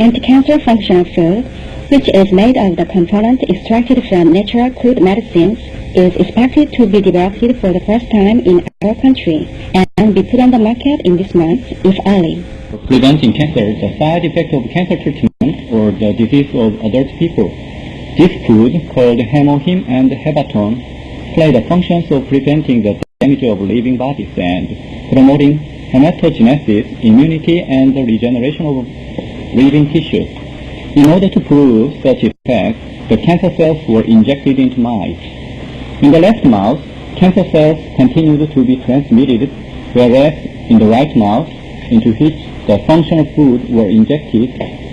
anti-cancer functional food, which is made of the component extracted from natural crude medicines, is expected to be developed for the first time in our country and be put on the market in this month, if early. Preventing cancer, the side effect of cancer treatment or the disease of adult people. This food, called hemohim and hebaton, play the functions of preventing the damage of living bodies and promoting hematogenesis, immunity, and the regeneration of living tissues. In order to prove such effect, the cancer cells were injected into mice. In the left mouse, cancer cells continued to be transmitted, whereas in the right mouse, into which the functional food were injected,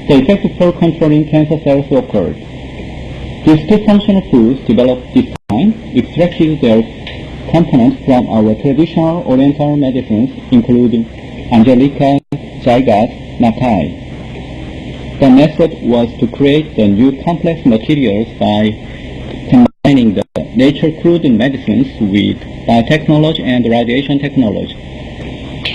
the effect for controlling cancer cells occurred. These two functional foods developed this time extracted their components from our traditional oriental medicines, including Angelica, Zygas, Nakai. The method was to create the new complex materials by combining the nature crude medicines with biotechnology and radiation technology.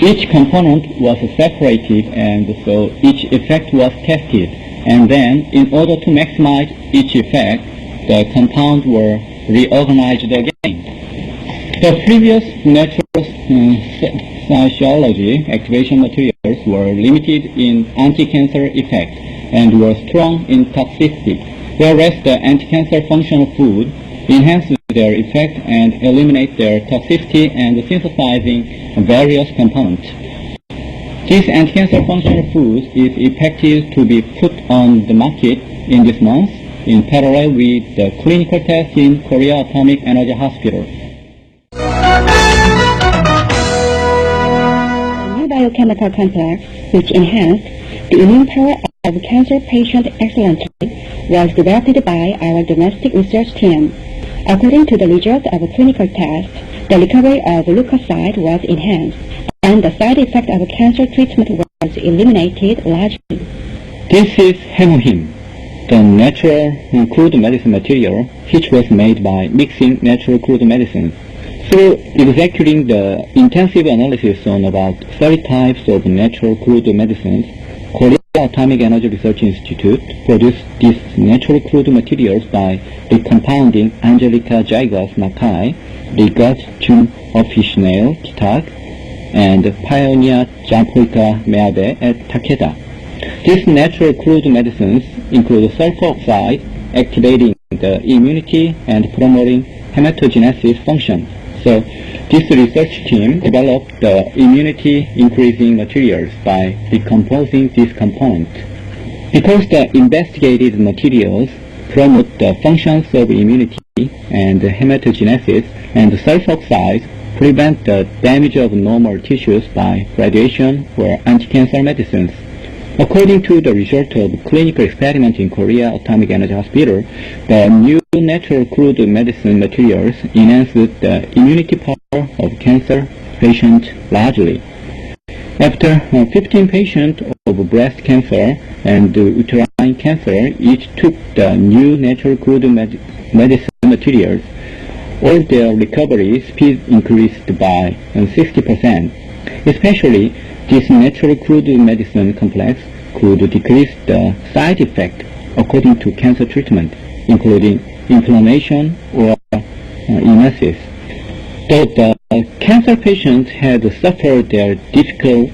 Each component was separated, and so each effect was tested, and then in order to maximize each effect, the compounds were reorganized again. The previous natural physiology activation materials were limited in anti-cancer effect and were strong in toxicity, whereas the anti-cancer functional food enhances their effect and eliminates their toxicity and synthesizing various components. This anti-cancer functional food is expected to be put on the market in this month in parallel with the clinical test in Korea Atomic Energy Hospital. A new biochemical complex, which enhanced the immune power of cancer patients excellently, was developed by our domestic research team. According to the results of a clinical test, the recovery of leukocytes was enhanced, and the side effect of cancer treatment was eliminated largely. This is hemohim, the natural crude medicine material, which was made by mixing natural crude medicines. Through executing the intensive analysis on about 30 types of natural crude medicines, Korea Atomic Energy Research Institute produced these natural crude materials by recompounding Angelica Zygas Nakai, Rigat Jun Officinale Kitak, and Pioneer Jampoika Meabe at Takeda. These natural crude medicines include sulfur oxide, activating the immunity and promoting hematogenesis function. So this research team developed the immunity-increasing materials by decomposing these components. Because the investigated materials promote the functions of immunity and hematogenesis, and the sulfur oxides prevent the damage of normal tissues by radiation or anti-cancer medicines. According to the result of clinical experiment in Korea Atomic Energy Hospital, the new natural crude medicine materials enhance the immunity power of cancer patients largely. After 15 patients of breast cancer and uterine cancer each took the new natural crude medicine materials, all their recovery speed increased by 60%. Especially, this natural crude medicine complex could decrease the side effect according to cancer treatment, including inflammation or emesis. Though the cancer patients had suffered their difficult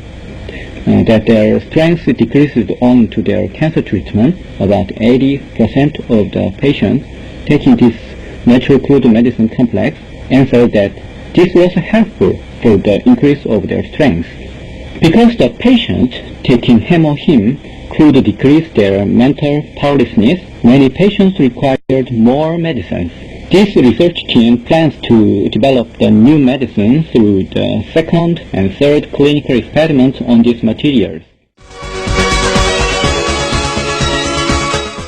that their strength decreased owing to their cancer treatment, about 80% of the patients taking this natural crude medicine complex answered that this was helpful for the increase of their strength. Because the patients taking hemohim could decrease their mental powerlessness, many patients required more medicines. This research team plans to develop the new medicine through the second and third clinical experiments on these materials.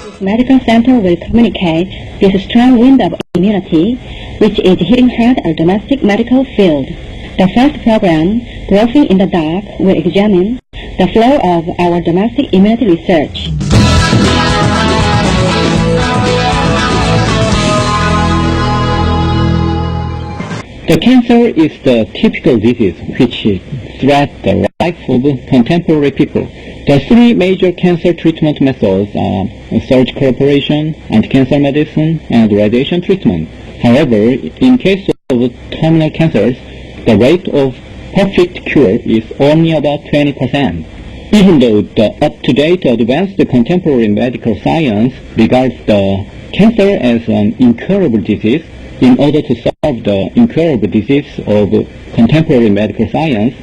This medical center will communicate this strong wind of immunity, which is hitting hard our domestic medical field. The first program, Growing in the Dark, will examine the flow of our domestic immunity research. The cancer is the typical disease which threats the life of contemporary people. The three major cancer treatment methods are surgical operation, anti-cancer medicine, and radiation treatment. However, in case of terminal cancers, the rate of perfect cure is only about 20%. Even though the up-to-date advanced contemporary medical science regards the cancer as an incurable disease, in order to solve the incurable disease of contemporary medical science,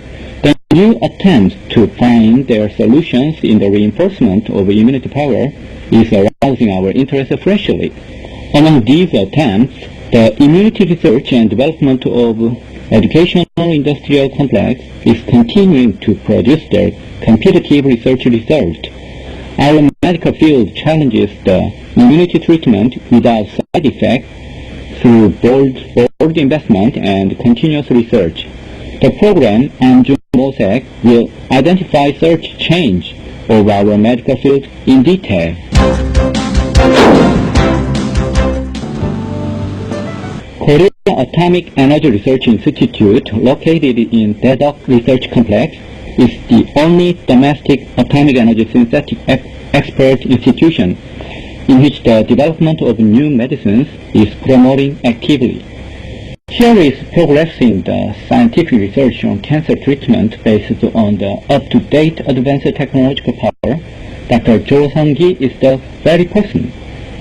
the new attempts to find their solutions in the reinforcement of immunity power is arousing our interest freshly. Among these attempts, the immunity research and development of educational industrial complex is continuing to produce their competitive research result. Our medical field challenges the immunity treatment without side effects through bold investment and continuous research. The program Anju Mosek will identify such change of our medical field in detail. Korea Atomic Energy Research Institute, located in Daedok Research Complex, is the only domestic atomic energy synthetic expert institution in which the development of new medicines is promoting actively. Here is progressing the scientific research on cancer treatment based on the up-to-date advanced technological power. Dr. Jo Sung-gi is the very person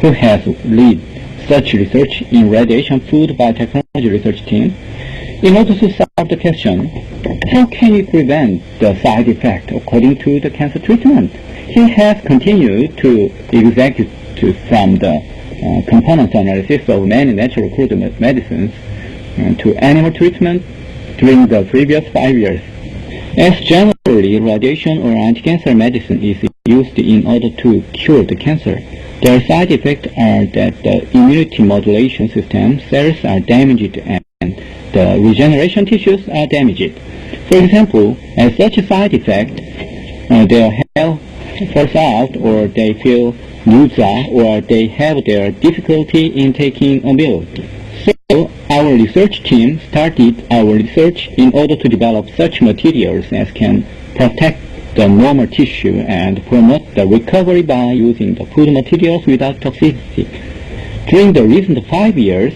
who has led such research in radiation food biotechnology research team. In order to solve the question, how can we prevent the side effect according to the cancer treatment? He has continued to execute from the component analysis of many natural crude medicines to animal treatment during the previous 5 years. As generally, radiation or anti-cancer medicine is used in order to cure the cancer, their side effects are that the immunity modulation system cells are damaged and the regeneration tissues are damaged. For example, as such a side effect, their health falls out, or they feel nausea, or they have their difficulty in taking a meal. So our research team started our research in order to develop such materials as can protect the normal tissue and promote the recovery by using the food materials without toxicity. During the recent 5 years,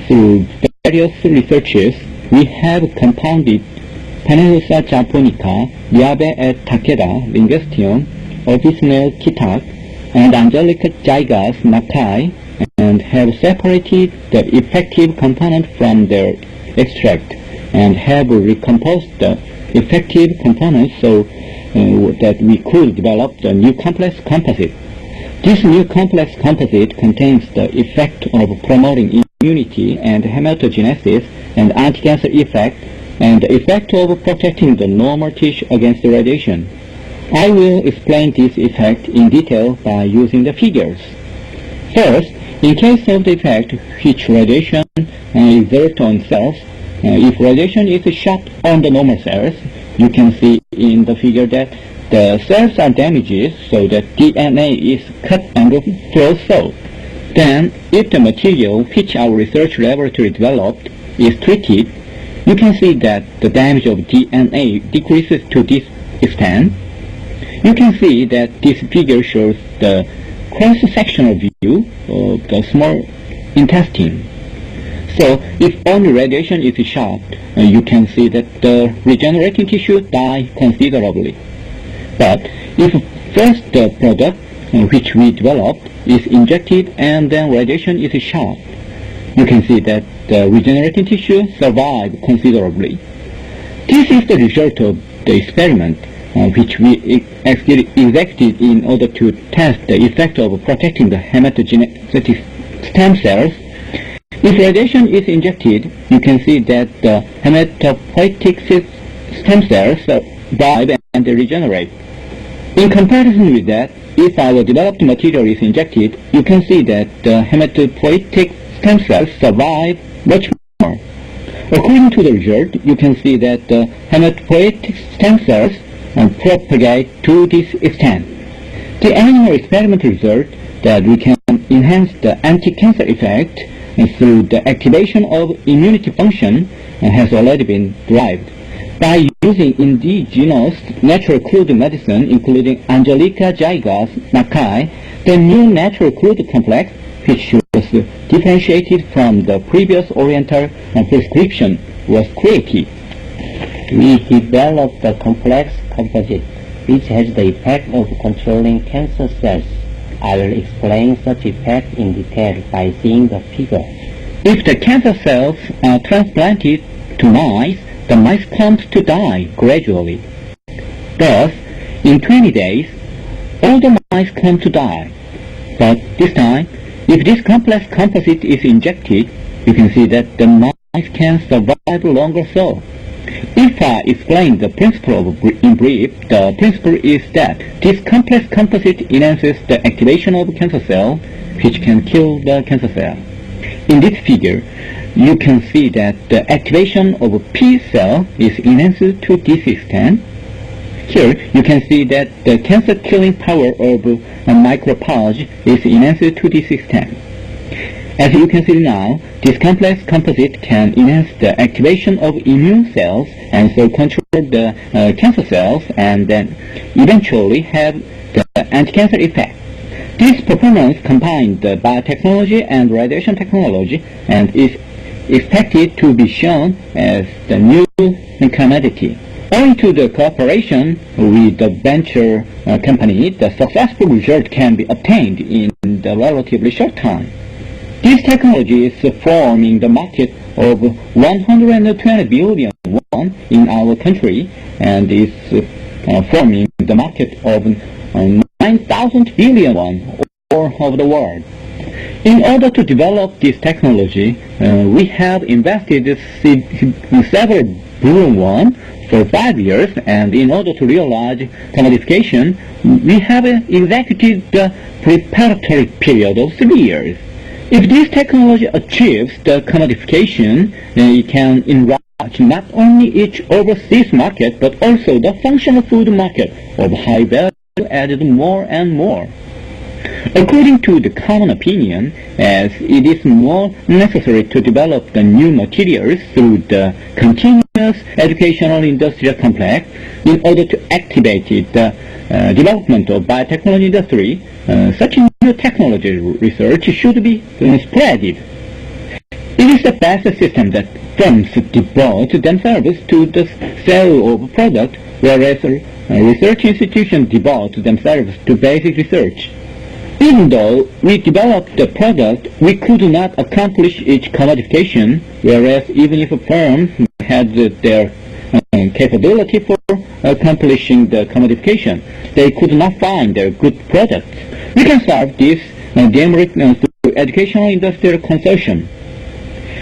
through various researches, we have compounded Panellusa japonica, Yabe et Takeda, Linguestium, Officinal Kitak, and Angelica gigas Nakai, and have separated the effective component from their extract and have recomposed the effective components so that we could develop the new complex composite. This new complex composite contains the effect of promoting immunity and hematogenesis and anti-cancer effect, and the effect of protecting the normal tissue against the radiation. I will explain this effect in detail by using the figures. First, in case of the effect which radiation exerts on cells, if radiation is shot on the normal cells, you can see in the figure that the cells are damaged so that DNA is cut and flows through. Then, if the material which our research laboratory developed is treated, you can see that the damage of DNA decreases to this extent. You can see that this figure shows the cross-sectional view of the small intestine. So, if only radiation is shot, you can see that the regenerating tissue dies considerably. But if first the product which we developed is injected and then radiation is shot, you can see that the regenerating tissue survives considerably. This is the result of the experiment which we executed in order to test the effect of protecting the hematogenetic stem cells. If radiation is injected, you can see that the hematopoietic stem cells survive and regenerate. In comparison with that, if our developed material is injected, you can see that the hematopoietic stem cells survive much more. According to the result, you can see that the hematopoietic stem cells propagate to this extent. The animal experiment result that we can enhance the anti-cancer effect through the activation of immunity function has already been derived. By using indigenous natural crude medicine, including Angelica zygotes Mackay, the new natural crude complex, which was differentiated from the previous Oriental prescription, was created. We developed a complex composite which has the effect of controlling cancer cells. I will explain such effect in detail by seeing the figure. If the cancer cells are transplanted to mice, the mice come to die gradually. Thus, in 20 days, all the mice come to die. But this time, if this complex composite is injected, you can see that the mice can survive longer so. If I explain the principle in brief, the principle is that this complex composite enhances the activation of cancer cell, which can kill the cancer cell. In this figure, you can see that the activation of a P cell is enhanced to this extent. Here, you can see that the cancer-killing power of a macrophage is enhanced to this extent. As you can see now, this complex composite can enhance the activation of immune cells and so control the cancer cells and then eventually have the anti-cancer effect. This performance combines the biotechnology and radiation technology and is expected to be shown as the new commodity. Owing to the cooperation with the venture company, the successful result can be obtained in the relatively short time. This technology is forming the market of 120 billion won in our country and is forming the market of 9,000 billion won all over the world. In order to develop this technology, we have invested several billion won for 5 years, and in order to realize commodification, we have executed the preparatory period of 3 years. If this technology achieves the commodification, it can enlarge not only each overseas market, but also the functional food market of high value added more and more. According to the common opinion, as it is more necessary to develop the new materials through the continuous educational industrial complex in order to activate the development of biotechnology industry, such new technology research should be spreaded. It is the best system that firms devote themselves to the sale of product, whereas research institutions devote themselves to basic research. Even though we developed the product, we could not accomplish its commodification, whereas even if a firm had their capability for accomplishing the commodification, they could not find their good products. We can solve this demerit through educational industrial consortium.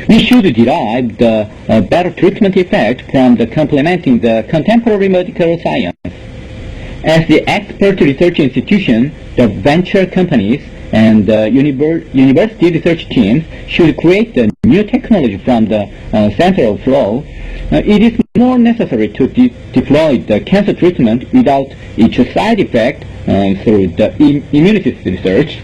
We should derive the better treatment effect from the complementing the contemporary medical science. As the expert research institution, the venture companies and the university research teams should create the new technology from the center of flow. It is more necessary to deploy the cancer treatment without its side effect through the immunity research.